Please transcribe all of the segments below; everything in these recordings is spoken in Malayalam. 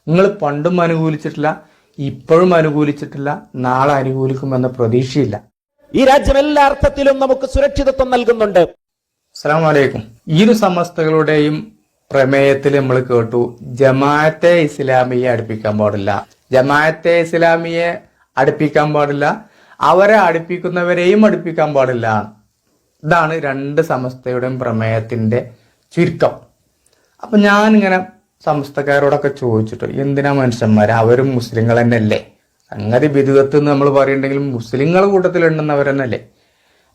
നിങ്ങൾ പണ്ടും അനുകൂലിച്ചിട്ടില്ല, ഇപ്പോഴും അനുകൂലിച്ചിട്ടില്ല, നാളെ അനുകൂലിക്കുമെന്ന പ്രതീക്ഷയില്ല. ഈ രാജ്യം എല്ലാ അർത്ഥത്തിലും നമുക്ക് സുരക്ഷിതത്വം നൽകുന്നുണ്ട്. അസ്സലാമു അലൈക്കും. ഇരു സമസ്തകളുടെയും പ്രമേയത്തിൽ നമ്മൾ കേട്ടു, ജമാഅത്തെ ഇസ്ലാമിയെ അടുപ്പിക്കാൻ പാടില്ല, ജമാഅത്തെ ഇസ്ലാമിയെ അടുപ്പിക്കാൻ പാടില്ല, അവരെ അടുപ്പിക്കുന്നവരെയും അടുപ്പിക്കാൻ പാടില്ല. ഇതാണ് രണ്ട് സമസ്തയുടെയും പ്രമേയത്തിന്റെ ചുരുക്കം. അപ്പൊ ഞാനിങ്ങനെ സമസ്തക്കാരോടൊക്കെ ചോദിച്ചിട്ട്, എന്തിനാ മനുഷ്യന്മാരെ, അവരും മുസ്ലിങ്ങൾ തന്നെയല്ലേ, സംഗതി ബിദുഅത്ത് എന്ന് നമ്മൾ പറയുന്നുണ്ടെങ്കിലും മുസ്ലിങ്ങൾ കൂട്ടത്തിലുണ്ടെന്നവരെന്നല്ലേ,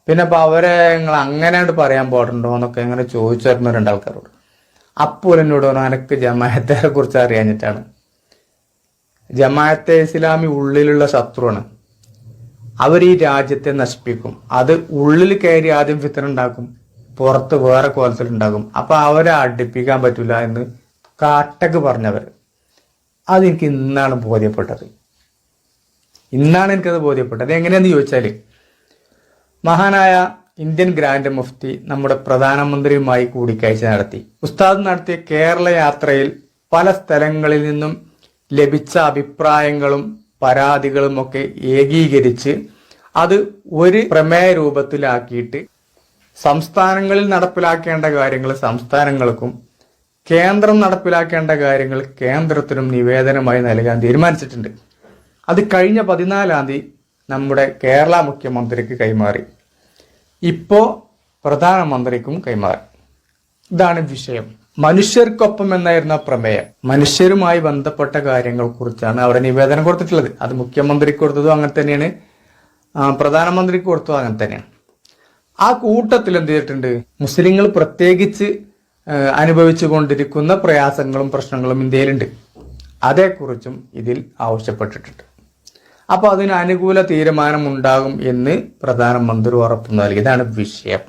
പിന്നെ അപ്പൊ അവരെ നിങ്ങൾ അങ്ങനെ പറയാൻ പാടുണ്ടോ എന്നൊക്കെ ഇങ്ങനെ ചോദിച്ചു വരുന്ന രണ്ടാൾക്കാരോട്. അപ്പോൾ എന്നോട് പറഞ്ഞു, എനക്ക് ജമാഅത്തെ കുറിച്ച് അറിയാഞ്ഞിട്ടാണ്. ജമാഅത്തെ ഇസ്ലാമി ഉള്ളിലുള്ള ശത്രുവാണ്. അവർ ഈ രാജ്യത്തെ നശിപ്പിക്കും. അത് ഉള്ളിൽ കയറി ആദ്യം ഫിത്ന ഉണ്ടാക്കും, പുറത്ത് വേറെ കോലത്തിലുണ്ടാകും. അപ്പൊ അവരെ അടുപ്പിക്കാൻ പറ്റൂല എന്ന് കാട്ടക്ക് പറഞ്ഞവർ. അതെനിക്ക് ഇന്നാണ് ബോധ്യപ്പെട്ടത്. എനിക്കത് ബോധ്യപ്പെട്ടത്. എങ്ങനെയാന്ന് ചോദിച്ചാല്, മഹാനായ ഇന്ത്യൻ ഗ്രാൻഡ് മുഫ്തി നമ്മുടെ പ്രധാനമന്ത്രിയുമായി കൂടിക്കാഴ്ച നടത്തി. ഉസ്താദ് നടത്തിയ കേരള യാത്രയിൽ പല സ്ഥലങ്ങളിൽ നിന്നും ലഭിച്ച അഭിപ്രായങ്ങളും പരാതികളും ഒക്കെ ഏകീകരിച്ച് അത് ഒരു പ്രമേയ രൂപത്തിലാക്കിയിട്ട് സംസ്ഥാനങ്ങളിൽ നടപ്പിലാക്കേണ്ട കാര്യങ്ങൾ സംസ്ഥാനങ്ങൾക്കും കേന്ദ്രം നടപ്പിലാക്കേണ്ട കാര്യങ്ങൾ കേന്ദ്രത്തിനും നിവേദനമായി നൽകാൻ തീരുമാനിച്ചിട്ടുണ്ട്. അത് കഴിഞ്ഞ 14-ാം തീയതി നമ്മുടെ കേരള മുഖ്യമന്ത്രിക്ക് കൈമാറി. ഇപ്പോ പ്രധാനമന്ത്രിക്കും കൈമാറി. ഇതാണ് വിഷയം. മനുഷ്യർക്കൊപ്പം എന്നായിരുന്ന പ്രമേയം. മനുഷ്യരുമായി ബന്ധപ്പെട്ട കാര്യങ്ങളെ കുറിച്ചാണ് അവിടെ നിവേദനം കൊടുത്തിട്ടുള്ളത്. അത് മുഖ്യമന്ത്രിക്ക് കൊടുത്തതും അങ്ങനെ തന്നെയാണ്, പ്രധാനമന്ത്രിക്ക് കൊടുത്തതും അങ്ങനെ തന്നെയാണ്. ആ കൂട്ടത്തിൽ എന്ത് ചെയ്തിട്ടുണ്ട്, മുസ്ലിങ്ങൾ പ്രത്യേകിച്ച് അനുഭവിച്ചു കൊണ്ടിരിക്കുന്ന പ്രയാസങ്ങളും പ്രശ്നങ്ങളും ഇന്ത്യയിലുണ്ട്. അതേക്കുറിച്ചും ഇതിൽ ആവശ്യപ്പെട്ടിട്ടുണ്ട്. അപ്പൊ അതിന് അനുകൂല തീരുമാനം ഉണ്ടാകും എന്ന് പ്രധാനമന്ത്രി ഉറപ്പു നൽകി. ഇതാണ് വിഷയം.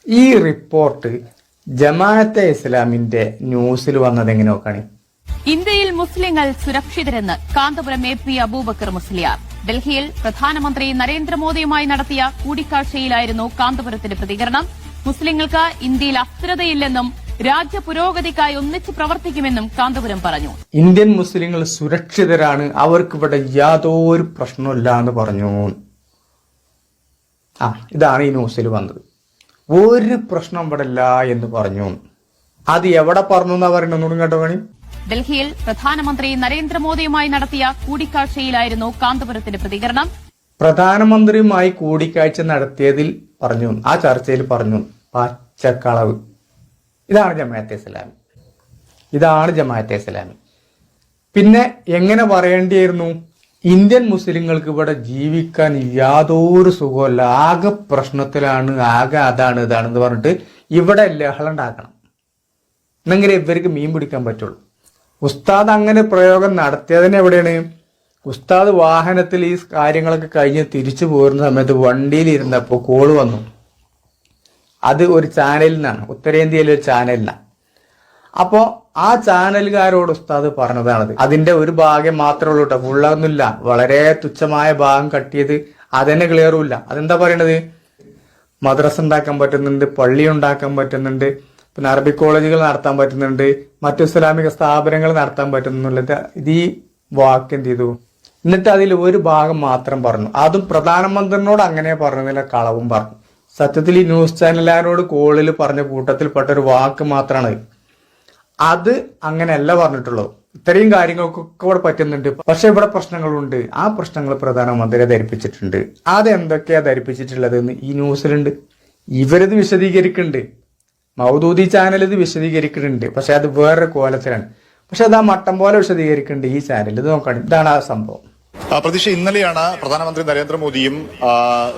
ഈ റിപ്പോർട്ട് ജമാഅത്തെ ഇസ്ലാമിന്റെ ന്യൂസിൽ വന്നത് എങ്ങനെ നോക്കാണ്? ഇന്ത്യയിൽ മുസ്ലിങ്ങൾ സുരക്ഷിതരെന്ന് കാന്തപുരം AP അബൂബക്കർ മുസ്ലിയാർ. ഡൽഹിയിൽ പ്രധാനമന്ത്രി നരേന്ദ്രമോദിയുമായി നടത്തിയ കൂടിക്കാഴ്ചയിലായിരുന്നു കാന്തപുരത്തിന്റെ പ്രതികരണം. മുസ്ലിങ്ങൾക്ക് ഇന്ത്യയിൽ അസ്ഥിരതയില്ലെന്നും രാജ്യ പുരോഗതിക്കായി ഒന്നിച്ച് പ്രവർത്തിക്കുമെന്നും കാന്തപുരം പറഞ്ഞു. ഇന്ത്യൻ മുസ്ലിങ്ങൾ സുരക്ഷിതരാണ്, അവർക്ക് ഇവിടെ യാതൊരു പ്രശ്നമില്ല എന്ന് പറഞ്ഞു. ഇതാണ് ഈ ന്യൂസിൽ വന്നത്. ഒരു പ്രശ്നം ഇവിടെ ഇല്ല എന്ന് പറഞ്ഞു. അത് എവിടെ പറഞ്ഞു എന്നാ പറയുന്നത് കേട്ടോ പണി? ഡൽഹിയിൽ പ്രധാനമന്ത്രി നരേന്ദ്രമോദിയുമായി നടത്തിയ കൂടിക്കാഴ്ചയിലായിരുന്നു കാന്തപുരത്തിന്റെ പ്രതികരണം. പ്രധാനമന്ത്രിയുമായി കൂടിക്കാഴ്ച നടത്തിയതിൽ പറഞ്ഞു, ആ ചർച്ചയിൽ പറഞ്ഞു, പച്ചക്കളവ്. ഇതാണ് ജമാഅത്തെ ഇസ്ലാമി. ഇതാണ് ജമാഅത്തെ ഇസ്ലാമി. പിന്നെ എങ്ങനെ പറയേണ്ടിയിരുന്നു, ഇന്ത്യൻ മുസ്ലിങ്ങൾക്ക് ഇവിടെ ജീവിക്കാൻ യാതൊരു സുഖമല്ല, ആകെ പ്രശ്നത്തിലാണ്, ആകെ അതാണ് ഇതാണെന്ന് പറഞ്ഞിട്ട് ഇവിടെ ലഹളം ഉണ്ടാക്കണം, എന്നെങ്കിലും ഇവർക്ക് മീൻ പിടിക്കാൻ പറ്റുള്ളൂ. ഉസ്താദ് അങ്ങനെ പ്രയോഗം നടത്തിയതിന് എവിടെയാണ്? ഉസ്താദ് വാഹനത്തിൽ ഈ കാര്യങ്ങളൊക്കെ കഴിഞ്ഞ് തിരിച്ചു പോരുന്ന സമയത്ത് വണ്ടിയിൽ ഇരുന്നപ്പോൾ കോള് വന്നു. അത് ഒരു ചാനലിൽ നിന്നാണ്, ഉത്തരേന്ത്യയിലെ ഒരു ചാനലിൽ നിന്നാണ്. അപ്പോ ആ ചാനലുകാരോട് ഉസ്താദ് പറഞ്ഞതാണത്. അതിന്റെ ഒരു ഭാഗം മാത്രമേ ഉള്ളൂ കേട്ടോ, ഫുള്ളൊന്നുമില്ല. വളരെ തുച്ഛമായ ഭാഗം കട്ടിയത് അതന്നെ ക്ലിയറുമില്ല. അതെന്താ പറയണത്, മദ്രസ ഉണ്ടാക്കാൻ പറ്റുന്നുണ്ട്, പള്ളി ഉണ്ടാക്കാൻ പറ്റുന്നുണ്ട്, പിന്നെ അറബിക് കോളേജുകൾ നടത്താൻ പറ്റുന്നുണ്ട്, മറ്റു ഇസ്ലാമിക സ്ഥാപനങ്ങൾ നടത്താൻ പറ്റുന്നുള്ളത്. ഇത് ഈ വാക്ക് എന്ത് ചെയ്തു, എന്നിട്ട് അതിൽ ഒരു ഭാഗം മാത്രം പറഞ്ഞു. അതും പ്രധാനമന്ത്രിനോട് അങ്ങനെ പറഞ്ഞതിലെ കളവും പറഞ്ഞു. സത്യത്തിൽ ഈ ന്യൂസ് ചാനലുകാരോട് കോളിൽ പറഞ്ഞ കൂട്ടത്തിൽപ്പെട്ട ഒരു വാക്ക് മാത്രമാണ് അത്. അങ്ങനെയല്ല പറഞ്ഞിട്ടുള്ളൂ. ഇത്രയും കാര്യങ്ങൾക്കൊക്കെ ഇവിടെ പറ്റുന്നുണ്ട്, പക്ഷെ ഇവിടെ പ്രശ്നങ്ങളുണ്ട്. ആ പ്രശ്നങ്ങൾ പ്രധാനമന്ത്രിയെ ധരിപ്പിച്ചിട്ടുണ്ട്. അതെന്തൊക്കെയാ ധരിപ്പിച്ചിട്ടുള്ളത് എന്ന് ഈ ന്യൂസിലുണ്ട്. ഇവരിത് വിശദീകരിക്കുന്നുണ്ട്, മൗദൂദി ചാനൽ ഇത് വിശദീകരിക്കുന്നുണ്ട്, പക്ഷെ അത് വേറൊരു കോലത്തിലാണ്. പക്ഷെ അത് ആ മട്ടം പോലെ വിശദീകരിക്കുന്നുണ്ട് ഈ ചാനൽ. ഇത് നോക്കണം, ഇതാണ് ആ സംഭവം. പ്രതീക്ഷ, ഇന്നലെയാണ് പ്രധാനമന്ത്രി നരേന്ദ്രമോദിയും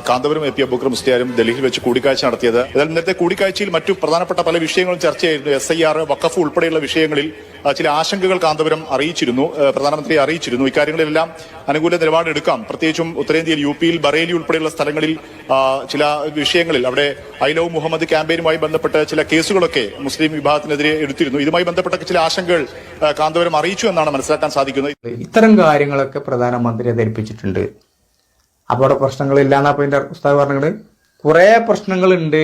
കാന്തപുരം AP അബൂബക്കർ മുസ്ലിയാരും ഡൽഹിയിൽ വെച്ച് കൂടിക്കാഴ്ച നടത്തിയത്. എന്നാൽ ഇന്നത്തെ കൂടിക്കാഴ്ചയിൽ മറ്റു പ്രധാനപ്പെട്ട പല വിഷയങ്ങളും ചർച്ചയായിരുന്നു. SIR, വഖഫ് ഉൾപ്പെടെയുള്ള വിഷയങ്ങളിൽ ചില ആശങ്കകൾ കാന്തപുരം അറിയിച്ചിരുന്നു, പ്രധാനമന്ത്രിയെ അറിയിച്ചിരുന്നു. ഇക്കാര്യങ്ങളിലെല്ലാം അനുകൂല നിലപാടെടുക്കാം. പ്രത്യേകിച്ചും ഉത്തരേന്ത്യയിൽ UP-യിൽ ബറേലി ഉൾപ്പെടെയുള്ള സ്ഥലങ്ങളിൽ ചില വിഷയങ്ങളിൽ അവിടെ ഐ ലവ് മുഹമ്മദ് ക്യാമ്പയിനുമായി ബന്ധപ്പെട്ട് ചില കേസുകളൊക്കെ മുസ്ലിം വിഭാഗത്തിനെതിരെ എടുത്തിരുന്നു. ഇതുമായി ബന്ധപ്പെട്ട ചില ആശങ്കകൾ കാന്തപുരം അറിയിച്ചു എന്നാണ് മനസ്സിലാക്കാൻ സാധിക്കുന്നത്. ഇത്തരം കാര്യങ്ങളൊക്കെ പ്രധാനമന്ത്രിയെ ധരിപ്പിച്ചിട്ടുണ്ട്. അപ്പോൾ അവിടെ പ്രശ്നങ്ങളില്ലാന്നാ അപ്പൊ ഇതിന്റെ ഉസ്താദ് പറഞ്ഞത്. കുറെ പ്രശ്നങ്ങളുണ്ട്,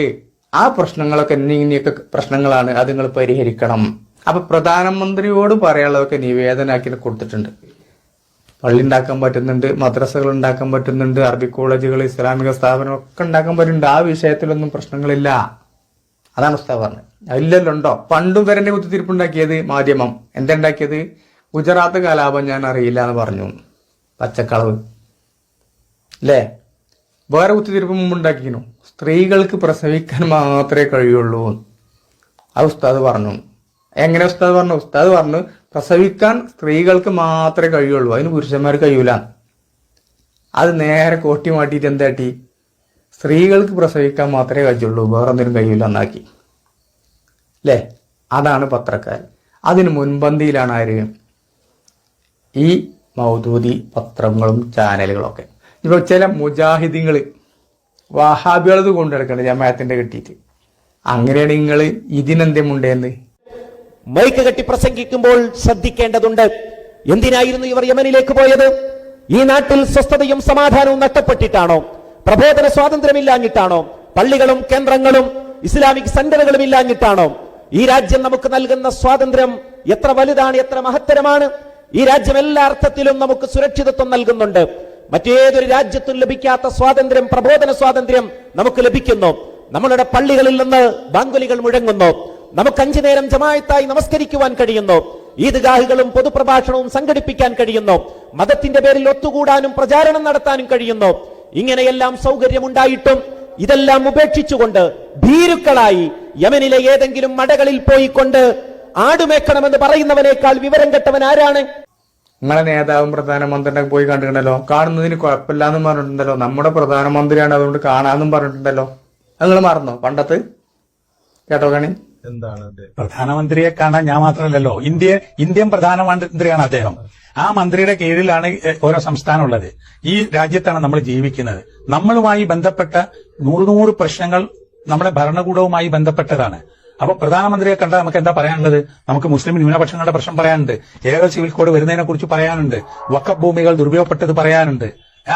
ആ പ്രശ്നങ്ങളൊക്കെ ഇനിയൊക്കെ പ്രശ്നങ്ങളാണ്, അത് നിങ്ങൾ പരിഹരിക്കണം. അപ്പൊ പ്രധാനമന്ത്രിയോട് പറയാനുള്ളതൊക്കെ നിവേദനാക്കി കൊടുത്തിട്ടുണ്ട്. പള്ളി ഉണ്ടാക്കാൻ പറ്റുന്നുണ്ട്, മദ്രസകൾ ഉണ്ടാക്കാൻ പറ്റുന്നുണ്ട്, അറബി കോളേജുകൾ, ഇസ്ലാമിക സ്ഥാപനങ്ങൾ ഒക്കെ ഉണ്ടാക്കാൻ പറ്റുന്നുണ്ട്. ആ വിഷയത്തിലൊന്നും പ്രശ്നങ്ങളില്ല. അതാണ് ഉസ്താദ് പറഞ്ഞത്. അതില്ലല്ലോ ഉണ്ടോ? പണ്ടും വരെ കുത്തിത്തിരിപ്പുണ്ടാക്കിയത് മാധ്യമം എന്താ ഉണ്ടാക്കിയത്? ഗുജറാത്ത് കലാപം ഞാൻ അറിയില്ല എന്ന് പറഞ്ഞു, പച്ചക്കളവ് അല്ലേ? വേറെ കുത്തിത്തിരിപ്പ് മുമ്പ് ഉണ്ടാക്കിയിരുന്നു. സ്ത്രീകൾക്ക് പ്രസവിക്കാൻ മാത്രമേ കഴിയുള്ളൂ അത് ഉസ്താദ് പറഞ്ഞു. എങ്ങനെ ഉസ്താദ് പറഞ്ഞു? ഉസ്താദ് പറഞ്ഞു പ്രസവിക്കാൻ സ്ത്രീകൾക്ക് മാത്രമേ കഴിയുള്ളൂ, അതിന് പുരുഷന്മാർ കഴിയൂല. അത് നേരെ കോട്ടി മാട്ടിയിട്ട് എന്താട്ടി? സ്ത്രീകൾക്ക് പ്രസവിക്കാൻ മാത്രമേ കഴിയുള്ളൂ, വേറെ ഒന്നിനും കഴിയൂല എന്നാക്കി അല്ലേ? അതാണ് പത്രക്കാർ. അതിന് മുൻപന്തിയിലാണ് ആര്? ഈ മൗദൂദി പത്രങ്ങളും ചാനലുകളൊക്കെ. ഇപ്പൊ ചില മുജാഹിദീങ്ങൾ വഹാബികളത് കൊണ്ടുനടക്കണ്ട ജമാഅത്തിന്റെ കിട്ടിയിട്ട്. അങ്ങനെയാണ് നിങ്ങൾ ഇതിനെന്തേമുണ്ടേന്ന് മൈക്ക് കെട്ടി പ്രസംഗിക്കുമ്പോൾ ശ്രദ്ധിക്കേണ്ടതുണ്ട്. എന്തിനായിരുന്നു ഇവർ യമനിലേക്ക് പോയത്? ഈ നാട്ടിൽ സ്വസ്ഥതയും സമാധാനവും നഷ്ടപ്പെട്ടിട്ടാണോ? പ്രബോധന സ്വാതന്ത്ര്യമില്ലാഞ്ഞിട്ടാണോ? പള്ളികളും കേന്ദ്രങ്ങളും ഇസ്ലാമിക് സെന്ററുകളും ഇല്ലാഞ്ഞിട്ടാണോ? ഈ രാജ്യം നമുക്ക് നൽകുന്ന സ്വാതന്ത്ര്യം എത്ര വലുതാണ്, എത്ര മഹത്തരമാണ്. ഈ രാജ്യം എല്ലാ അർത്ഥത്തിലും നമുക്ക് സുരക്ഷിതത്വം നൽകുന്നുണ്ട്. മറ്റേതൊരു രാജ്യത്തും ലഭിക്കാത്ത സ്വാതന്ത്ര്യം, പ്രബോധന സ്വാതന്ത്ര്യം നമുക്ക് ലഭിക്കുന്നു. നമ്മളുടെ പള്ളികളിൽ നിന്ന് ബാങ്കുലികൾ മുഴങ്ങുന്നു. നമുക്ക് 5 നേരം ജമാഅത്തായി നമസ്കരിക്കുവാൻ കഴിയുന്നു. ഈദ്ഗാഹുകളും പൊതുപ്രഭാഷണവും സംഘടിപ്പിക്കാൻ കഴിയുന്നു. മതത്തിന്റെ പേരിൽ ഒത്തുകൂടാനും പ്രചാരണം നടത്താനും കഴിയുന്നു. ഇങ്ങനെയെല്ലാം സൗകര്യമുണ്ടായിട്ടും ഇതെല്ലാം ഉപേക്ഷിച്ചുകൊണ്ട് ഭീരുക്കളായി യമനിലെ ഏതെങ്കിലും മടകളിൽ പോയിക്കൊണ്ട് ആടുമേക്കണമെന്ന് പറയുന്നവനേക്കാൾ വിവരം കെട്ടവൻ ആരാണ്? നിങ്ങളെ നേതാവും പ്രധാനമന്ത്രിയുടെ പോയി കണ്ടിട്ടുണ്ടല്ലോ. കാണുന്നതിന് കുഴപ്പമില്ലാന്നും പറഞ്ഞിട്ടുണ്ടല്ലോ. നമ്മുടെ പ്രധാനമന്ത്രിയാണ്, അതുകൊണ്ട് കാണാന്നും പറഞ്ഞിട്ടുണ്ടല്ലോ. നിങ്ങൾ മറന്നോ പണ്ടത്ത്? കേട്ടോ കണി? എന്താണ് പ്രധാനമന്ത്രിയെ കാണാൻ ഞാൻ മാത്രമല്ലല്ലോ, ഇന്ത്യൻ പ്രധാനമന്ത്രിയാണ് അദ്ദേഹം. ആ മന്ത്രിയുടെ കീഴിലാണ് ഓരോ സംസ്ഥാനം ഉള്ളത്. ഈ രാജ്യത്താണ് നമ്മൾ ജീവിക്കുന്നത്. നമ്മളുമായി ബന്ധപ്പെട്ട 100 പ്രശ്നങ്ങൾ നമ്മുടെ ഭരണകൂടവുമായി ബന്ധപ്പെട്ടതാണ്. അപ്പൊ പ്രധാനമന്ത്രിയെ കണ്ടാൽ നമുക്ക് എന്താ പറയാനുള്ളത്? നമുക്ക് മുസ്ലിം ന്യൂനപക്ഷങ്ങളുടെ പ്രശ്നം പറയാനുണ്ട്, ഏക സിവിൽ കോഡ് വരുന്നതിനെ കുറിച്ച് പറയാനുണ്ട്, വഖഫ് ഭൂമികൾ ദുരുപയോഗപ്പെട്ടത് പറയാനുണ്ട്,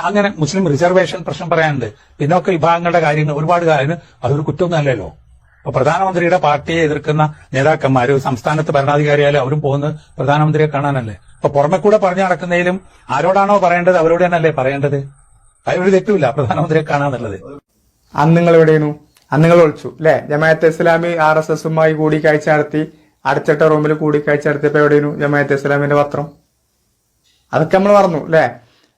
അങ്ങനെ മുസ്ലിം റിസർവേഷൻ പ്രശ്നം പറയാനുണ്ട്, പിന്നോക്ക വിഭാഗങ്ങളുടെ കാര്യങ്ങൾ, ഒരുപാട് കാര്യങ്ങൾ. അതൊരു കുറ്റമൊന്നുമല്ലല്ലോ. അപ്പൊ പ്രധാനമന്ത്രിയുടെ പാർട്ടിയെ എതിർക്കുന്ന നേതാക്കന്മാര് സംസ്ഥാനത്ത് ഭരണാധികാരിയായാലും അവരും പോകുന്നത് പ്രധാനമന്ത്രിയെ കാണാനല്ലേ. അപ്പൊ പുറമെ കൂടെ പറഞ്ഞു നടക്കുന്നതിലും ആരോടാണോ പറയേണ്ടത് അവരോട് തന്നെയല്ലേ പറയേണ്ടത്. അതിനൊരു തെറ്റുമില്ല പ്രധാനമന്ത്രിയെ കാണാന്നുള്ളത്. അന്ന് നിങ്ങൾ എവിടെയായിരുന്നു? അന്ന് നിങ്ങൾ ഒളിച്ചു അല്ലെ? ജമാഅത്തെ ഇസ്ലാമി RSSുമായി കൂടിക്കാഴ്ച നടത്തി, അടച്ചിട്ട റൂമിൽ കൂടിക്കാഴ്ച നടത്തിയപ്പോ എവിടെയായിരുന്നു ജമാഅത്തെ ഇസ്ലാമിന്റെ പത്രം? അതൊക്കെ നമ്മൾ പറഞ്ഞു അല്ലെ?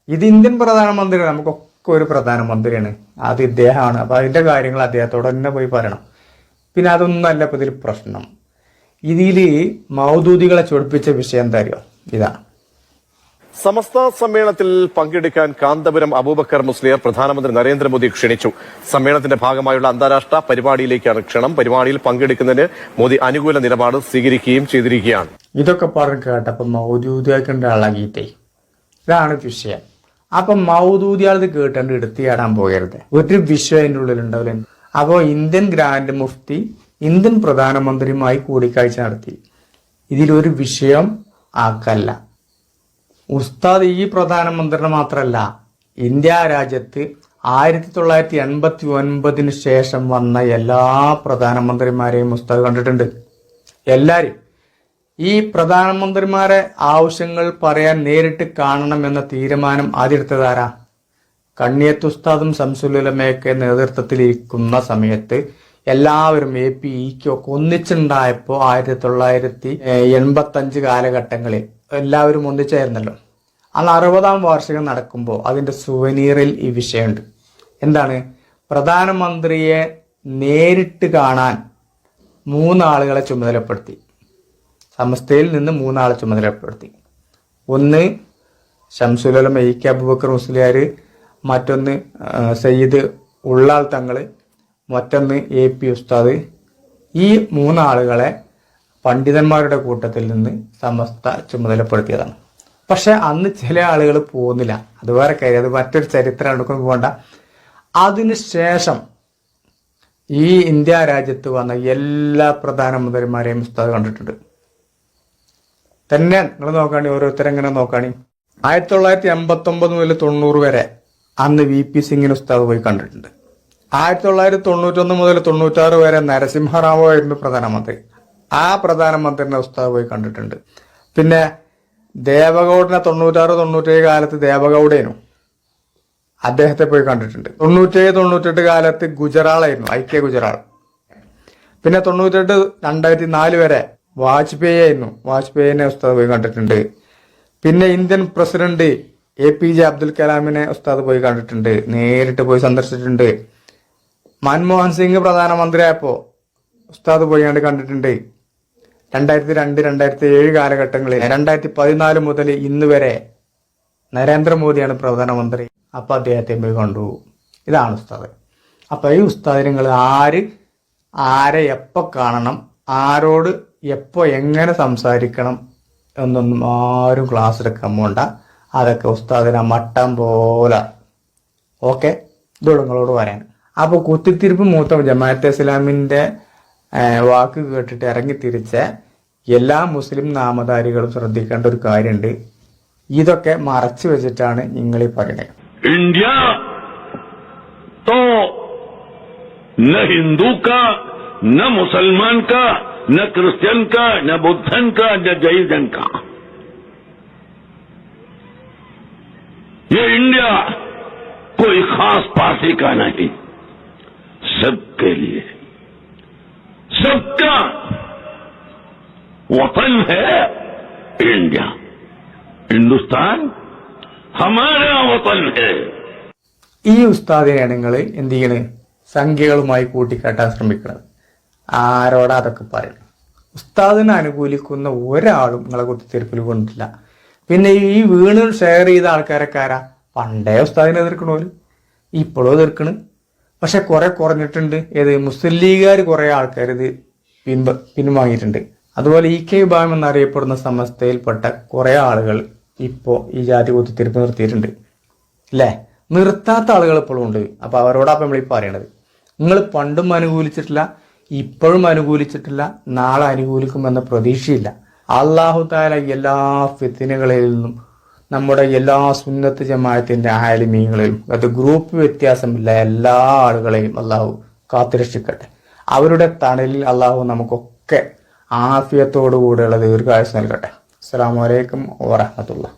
ഇത് ഇന്ത്യൻ പ്രധാനമന്ത്രി, നമുക്കൊക്കെ ഒരു പ്രധാനമന്ത്രിയാണ്, അത് ഇദ്ദേഹമാണ്. അപ്പൊ അതിന്റെ കാര്യങ്ങൾ അദ്ദേഹത്തോട് തന്നെ പോയി പറയണം. പിന്നെ അതൊന്നല്ല ഇപ്പൊ ഇതിൽ പ്രശ്നം. ഇതില് മൗദൂദികളെ ചൊടിപ്പിച്ച വിഷയം എന്താ അറിയോ? ഇതാണ്. സമസ്ത സമ്മേളനത്തിൽ പങ്കെടുക്കാൻ കാന്തപുരം അബൂബക്കർ മുസ്ലിയാർ പ്രധാനമന്ത്രി നരേന്ദ്രമോദി ക്ഷണിച്ചു. സമ്മേളനത്തിന്റെ ഭാഗമായുള്ള അന്താരാഷ്ട്ര പരിപാടിയിലേക്കാണ് ക്ഷണം. പരിപാടിയിൽ പങ്കെടുക്കുന്നതിന് മോദി അനുകൂല നിലപാട് സ്വീകരിക്കുകയും ചെയ്തിരിക്കുകയാണ്. ഇതൊക്കെ പറഞ്ഞു കേട്ടപ്പോ മൗദൂദിയാക്കേണ്ട ആളാകിയിട്ടേ. ഇതാണ് വിഷയം. അപ്പൊ മൗദൂദിയാൾ ഇത് കേട്ടണ്ട് എടുത്തിയാടാൻ പോകരുത്. ഒരു വിഷയം അതിൻ്റെ ഉള്ളിലുണ്ടാവില്ല. അപ്പോ ഇന്ത്യൻ ഗ്രാൻഡ് മുഫ്തി ഇന്ത്യൻ പ്രധാനമന്ത്രിയുമായി കൂടിക്കാഴ്ച നടത്തി. ഇതിലൊരു വിഷയം ആക്കല്ല. ഉസ്താദ് ഈ പ്രധാനമന്ത്രിയുടെ മാത്രമല്ല, ഇന്ത്യ രാജ്യത്ത് 1989 ശേഷം വന്ന എല്ലാ പ്രധാനമന്ത്രിമാരെയും ഉസ്താദ് കണ്ടിട്ടുണ്ട്. എല്ലാരും ഈ പ്രധാനമന്ത്രിമാരെ ആവശ്യങ്ങൾ പറയാൻ നേരിട്ട് കാണണമെന്ന തീരുമാനം ആദ്യമെടുത്തതാരാ? കണ്ണിയത്ത് ഉസ്താദും ശംസുലുലമയൊക്കെ നേതൃത്വത്തിലിരിക്കുന്ന സമയത്ത് എല്ലാവരും APEK ഒക്കെ ഒന്നിച്ചുണ്ടായപ്പോ 1985 കാലഘട്ടങ്ങളിൽ എല്ലാവരും ഒന്നിച്ചായിരുന്നല്ലോ. അന്ന് 60ാം വാർഷികം നടക്കുമ്പോൾ അതിന്റെ സുവനീറിൽ ഈ വിഷയമുണ്ട്. എന്താണ്? പ്രധാനമന്ത്രിയെ നേരിട്ട് കാണാൻ 3 ആളുകളെ ചുമതലപ്പെടുത്തി. സമസ്തയിൽ നിന്ന് 3 ആളെ ചുമതലപ്പെടുത്തി. ഒന്ന് ശംസുലുലമ AK അബൂബക്കർ മുസ്ലിയാർ, മറ്റൊന്ന് സയ്യിദ് ഉള്ളാൾ തങ്ങള്, മറ്റൊന്ന് AP ഉസ്താദ്. ഈ 3 ആളുകളെ പണ്ഡിതന്മാരുടെ കൂട്ടത്തിൽ നിന്ന് സമസ്ത ചുമതലപ്പെടുത്തിയതാണ്. പക്ഷെ അന്ന് ചില ആളുകൾ പോകുന്നില്ല. അത് വേറെ കാര്യം, അത് മറ്റൊരു ചരിത്രം എടുക്കുന്നു, പോകണ്ട. അതിനുശേഷം ഈ ഇന്ത്യ രാജ്യത്ത് വന്ന എല്ലാ പ്രധാനമന്ത്രിമാരെയും ഉസ്താദ് കണ്ടിട്ടുണ്ട്. തന്നെ നിങ്ങൾ നോക്കാണി, ഓരോരുത്തരെങ്ങനെ നോക്കാണി. 1989 മുതൽ 90 വരെ അന്ന് VP സിംഗിന് ഉസ്താദ് പോയി കണ്ടിട്ടുണ്ട്. 1991 മുതൽ 96 വരെ നരസിംഹറാവു ആയിരുന്നു പ്രധാനമന്ത്രി. ആ പ്രധാനമന്ത്രിനെ ഉസ്താദ് പോയി കണ്ടിട്ടുണ്ട്. പിന്നെ ദേവഗൌഡനെ 96-97 കാലത്ത് ദേവഗൌഡേനു, അദ്ദേഹത്തെ പോയി കണ്ടിട്ടുണ്ട്. 97-98 കാലത്ത് ഗുജറാളായിരുന്നു, ഐക്യ ഗുജറാൾ. പിന്നെ 98-2004 വരെ വാജ്പേയി ആയിരുന്നു, വാജ്പേയിനെ ഉസ്താദ് പോയി കണ്ടിട്ടുണ്ട്. പിന്നെ ഇന്ത്യൻ പ്രസിഡന്റ് APJ അബ്ദുൽ കലാമിനെ ഉസ്താദ് പോയി കണ്ടിട്ടുണ്ട്, നേരിട്ട് പോയി സന്ദർശിച്ചിട്ടുണ്ട്. മൻമോഹൻ സിംഗ് പ്രധാനമന്ത്രിയായപ്പോ ഉസ്താദ് പോയി കണ്ടിട്ടുണ്ട്. 2002-2007 കാലഘട്ടങ്ങളിൽ 2014 മുതൽ ഇന്ന് വരെ നരേന്ദ്രമോദിയാണ് പ്രധാനമന്ത്രി, അപ്പൊ അദ്ദേഹത്തെ പോയി കണ്ടു. ഇതാണ് ഉസ്താദ്. അപ്പൊ ഈ ഉസ്താദ് നിങ്ങൾ ആരെ എപ്പോ കാണണം, ആരോട് എപ്പോ എങ്ങനെ സംസാരിക്കണം എന്നൊന്നും ആരും ക്ലാസ് എടുക്കാൻ പോണ്ട. അതൊക്കെ ഉസ്താദിനെ മട്ടം പോലെ. ഓക്കെ, ഇതോട് നിങ്ങളോട് പറയാൻ. അപ്പൊ കുത്തിത്തിരിപ്പ് മൂത്ത ജമാഅത്തെ ഇസ്ലാമിന്റെ വാക്ക് കേട്ടിട്ട് ഇറങ്ങി തിരിച്ച എല്ലാ മുസ്ലിം നാമധാരികളും ശ്രദ്ധിക്കേണ്ട ഒരു കാര്യമുണ്ട്. ഇതൊക്കെ മറച്ചു വെച്ചിട്ടാണ് നിങ്ങൾ ഈ പറയുന്നത്. इंडिया तो न हिंदू का, न मुसलमान का, न क्रिश्चियन का, न बुद्धन का, न जैन का. ये इंडिया कोई खास पार्टी का नहीं, सबके लिए, सबका वतन है इंडिया. हिंदुस्तान हमारा वतन है. ഈ ഉസ്താദിനെയാണ് നിങ്ങൾ എന്ത് ചെയ്യണ്, സംഖ്യകളുമായി കൂട്ടിക്കാട്ടാൻ ശ്രമിക്കുന്നത്. ആരോടാ അതൊക്കെ പറയണം? ഉസ്താദിനെ അനുകൂലിക്കുന്ന ഒരാളും നിങ്ങളെ കുത്തിത്തിരിപ്പിൽ കൊണ്ടിട്ടില്ല. പിന്നെ ഈ വീണ് ഷെയർ ചെയ്ത ആൾക്കാരൊക്കെ ആരാ? പണ്ടേ ഉസ്താദിനെ എതിർക്കണോല് ഇപ്പോഴും എതിർക്കണ്. പക്ഷെ കുറെ കുറഞ്ഞിട്ടുണ്ട്. ഏത് മുസ്ലിം ലീഗുകാർ കുറെ ആൾക്കാർ ഇത് പിൻവാങ്ങിയിട്ടുണ്ട്. അതുപോലെ EK വിഭാഗം എന്നറിയപ്പെടുന്ന സമസ്തയിൽപ്പെട്ട കുറെ ആളുകൾ ഇപ്പോ ഈ ജാതി കുത്തിത്തിരിപ്പ് നിർത്തിയിട്ടുണ്ട്. അല്ലേ? നിർത്താത്ത ആളുകൾ ഇപ്പോഴും ഉണ്ട്. അപ്പൊ അവരോടൊപ്പം നമ്മൾ ഈ പറയണത്, നിങ്ങൾ പണ്ടും അനുകൂലിച്ചിട്ടില്ല, ഇപ്പോഴും അനുകൂലിച്ചിട്ടില്ല, നാളെ അനുകൂലിക്കുമെന്ന പ്രതീക്ഷയില്ല. അല്ലാഹു തആല എല്ലാ ഫിത്നകളിൽ നിന്നും നമ്മുടെ എല്ലാ സുന്നത്ത് ജമാഅത്തിന്റെ ആലിമീങ്ങളെയും, അത് ഗ്രൂപ്പ് വ്യത്യാസമില്ല, എല്ലാ ആളുകളെയും അള്ളാഹു കാത്തുരക്ഷിക്കട്ടെ. അവരുടെ തണലിൽ അള്ളാഹു നമുക്കൊക്കെ ആഫിയത്തോടു കൂടെയുള്ള ദീർഘായുസ് നൽകട്ടെ. അസ്സലാമു അലൈക്കും വറഹ്മത്തുള്ളാഹി.